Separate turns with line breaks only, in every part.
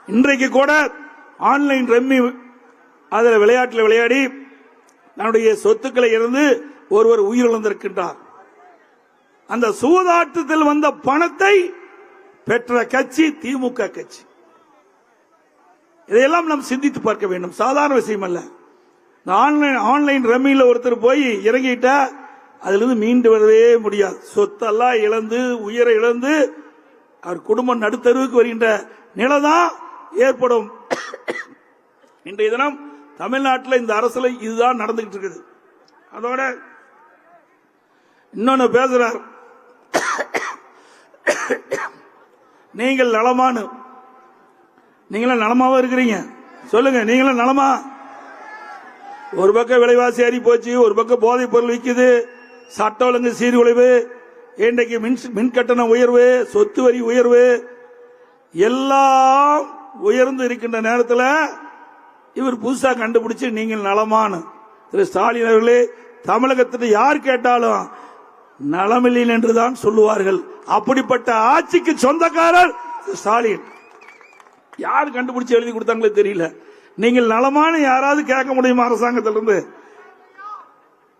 இன்றைக்கு கூட online rummy அதில் விளையாட்டில் விளையாடி தன்னுடைய சொத்துக்களை இருந்து ஒருவர் உயிரிழந்திருக்கின்றார். அந்த சூதாட்டத்தில் வந்த பணத்தை பெற்ற கட்சி திமுக கட்சி. இதையெல்லாம் நாம் சிந்தித்து பார்க்க வேண்டும். சாதாரண விஷயம் அல்ல. ஆன்லைன் ரம்மியில் ஒருத்தர் போய் இறங்கிட்டா அதிலிருந்து மீண்டு வரவே முடியாது. சொத்தெல்லாம் இழந்து உயிரை இழந்து அவர் குடும்பம் நடுத்தருவுக்கு வருகின்ற நிலைதான் ஏற்படும். இன்றைய தினம் தமிழ்நாட்டில் இந்த அரசுல இதுதான் நடந்துகிட்டு இருக்குது. அதோட இன்னொன்னு பேசுறார், நீங்கள் நலமானு. நீங்களும் நலமாவா இருக்கிறீங்க? சொல்லுங்க, நீங்களும் நலமா? ஒரு பக்கம் விலைவாசி ஏறி போச்சு, ஒரு பக்கம் போதைப் பொருள் விற்குது, சட்ட ஒழுங்கு சீர்குலைவு, இன்றைக்கு மின் கட்டண உயர்வு, சொத்து வரி உயர்வு எல்லாம் உயர்ந்து இருக்கின்ற நேரத்தில் இவர் புதுசா கண்டுபிடிச்சு நீங்கள் நலமானு. திரு ஸ்டாலின் அவர்களே, தமிழகத்தில் யார் கேட்டாலும் நலமில்லை என்றுதான் சொல்லுவார்கள். அப்படிப்பட்ட ஆட்சிக்கு சொந்தக்காரர் ஸ்டாலின். யார் கண்டுபிடிச்சு எழுதி கொடுத்தாங்களே தெரியல. நீங்கள் நலமான யாராவது கேட்க முடியுமா அரசாங்கத்திலிருந்து?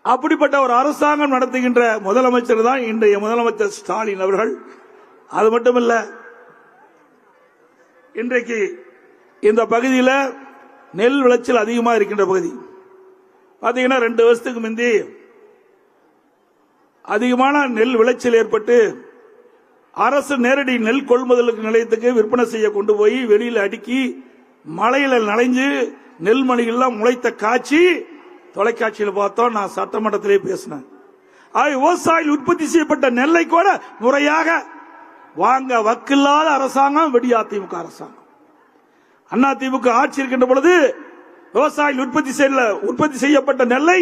அப்படிப்பட்ட ஒரு அரசாங்கம் நடத்துகின்ற முதலமைச்சர் தான் இன்றைய முதலமைச்சர் ஸ்டாலின் அவர்கள். அது மட்டுமல்ல, இன்றைக்கு இந்த பகுதியில் நெல் விளைச்சல் அதிகமாக இருக்கின்ற பகுதி பாத்தீங்கன்னா 2 வருஷத்துக்கு முந்தி அதிகமான நெல் விளைச்சல் ஏற்பட்டு அரசு நேரடி நெல் கொள்முதலுக்கு நிலையத்துக்கு விற்பனை செய்ய கொண்டு போய் வெளியில் அடுக்கி மழையில நனைஞ்சு நெல் மணிகள்லாம் முளைத்த காட்சி தொலைக்காட்சியில் பார்த்தோம். நான் சட்டமன்றத்திலே பேசினேன். விவசாயிகள் உற்பத்தி செய்யப்பட்ட நெல்லை கூட முறையாக வாங்க வக்கில்லாத அரசாங்கம் அதிமுக அரசாங்கம். அதிமுக ஆட்சி இருக்கின்ற பொழுது விவசாயிகள் உற்பத்தி செய்யப்பட்ட நெல்லை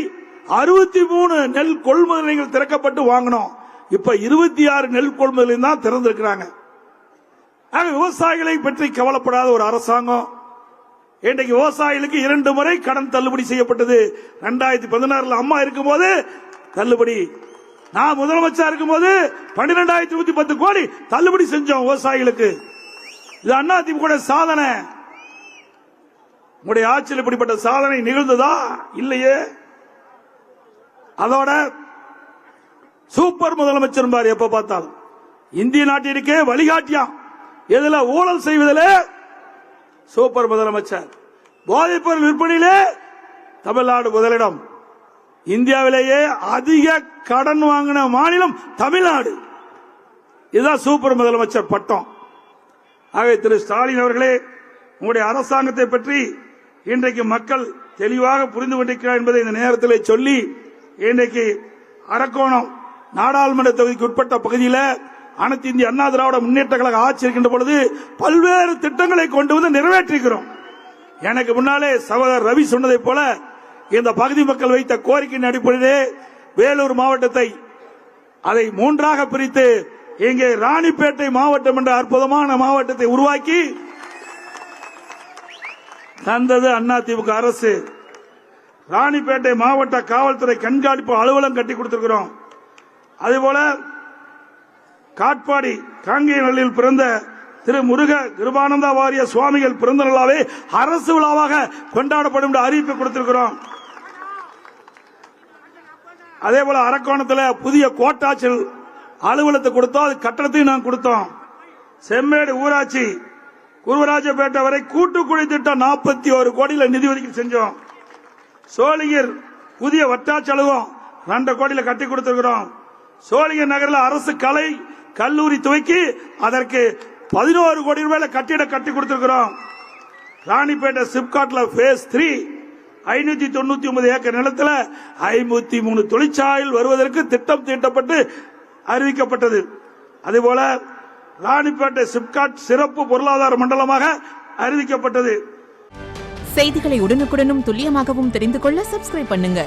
63 நெல் கொள்முதல் நிலையங்கள் திறக்கப்பட்டு வாங்கினோம். இப்ப 26 நெல் கொள்முதல் தான் திறந்திருக்கிறாங்க. விவசாயிகளை பற்றி கவலைப்படாத ஒரு அரசாங்கம். இன்றைக்கு விவசாயிகளுக்கு 2 முறை கடன் தள்ளுபடி செய்யப்பட்டது. 2016 அம்மா இருக்கும் போது தள்ளுபடி, நான் முதலமைச்சர் இருக்கும் போது 12,110 கோடி தள்ளுபடி செஞ்சோம் விவசாயிகளுக்கு. இது அதிமுக சாதனை. உங்களுடைய ஆட்சியில் இப்படிப்பட்ட சாதனை நிகழ்ந்ததா? இல்லையே. அதோட சூப்பர் முதலமைச்சர் பாரு, எப்ப பார்த்தாலும் இந்திய நாட்டிற்கே வழிகாட்டியா எதுல ஊழல் செய்வதில் சூப்பர் முதலமைச்சர். போதைப் பொருள் விற்பனையிலே தமிழ்நாடு முதலிடம். இந்தியாவிலேயே அதிக கடன் வாங்கின மாநிலம் தமிழ்நாடு. இதுதான் சூப்பர் முதலமைச்சர் பட்டம். ஆகவே திரு ஸ்டாலின் அவர்களே, உங்களுடைய அரசாங்கத்தை பற்றி இன்றைக்கு மக்கள் தெளிவாக புரிந்து கொண்டிருக்கிறார் என்பதை இந்த நேரத்தில் சொல்லி, இன்றைக்கு அரக்கோணம் நாடாளுமன்ற தொகுதிக்கு உட்பட்ட பகுதியில் அனைத்து இந்திய அண்ணா திராவிட முன்னேற்ற கழக ஆட்சி இருக்கின்ற பொழுது பல்வேறு திட்டங்களை கொண்டு வந்து நிறைவேற்றிருக்கிறோம். எனக்கு முன்னாலே சகோதரர் ரவி சொன்னதை போல இந்த பகுதி மக்கள் வைத்த கோரிக்கையின் அடிப்படையிலே வேலூர் மாவட்டத்தை அதை 3ஆக பிரித்து இங்கே ராணிப்பேட்டை மாவட்டம் என்ற அற்புதமான மாவட்டத்தை உருவாக்கி தந்தது அதிமுக அரசு. ராணிப்பேட்டை மாவட்ட காவல்துறை கண்காணிப்பு அலுவலகம் கட்டி கொடுத்திருக்கிறோம். அதேபோல காட்பாடி காங்கேயநல்லில் பிறந்த திரு முருக கிருபானந்தா வாரிய சுவாமிகள் பிறந்த நாளாவே அரசு விழாவாக கொண்டாடப்படும் அறிவிப்பு கொடுத்திருக்கிறோம். அதே போல அரக்கோணத்தில் புதிய கோட்டாட்சியர் அலுவலகத்தை கொடுத்தோம். அது கட்டணத்தையும் நான் கொடுத்தோம். செம்மேடு ஊராட்சி குருவராஜப்பேட்டை வரை கூட்டுக்குழி திட்டம் 41 கோடியில் நிதி ஒதுக்கீடு செஞ்சோம். சோழிங்கர் புதிய வட்டாட்சி அலுவலகம் 2 கோடியில் கட்டி கொடுத்திருக்கிறோம். சோழிங்கர் நகரில் அரசு கலை கல்லூரி துவக்கி அதற்கு 11 கோடி ரூபாயில கட்டிடம் கட்டி கொடுத்திருக்கிறோம். ராணிப்பேட்டை சிப்காட்ல பேஸ் 3 599 ஏக்கர் நிலத்தில் 53 தொழிற்சாலைகள் வருவதற்கு திட்டம் தீட்டப்பட்டு அறிவிக்கப்பட்டது. அதேபோல ராணிப்பேட்டை சிப்காட் சிறப்பு பொருளாதார மண்டலமாக அறிவிக்கப்பட்டது.
செய்திகளை உடனுக்குடனும் துல்லியமாகவும் தெரிந்து கொள்ள சப்ஸ்கிரைப் பண்ணுங்க.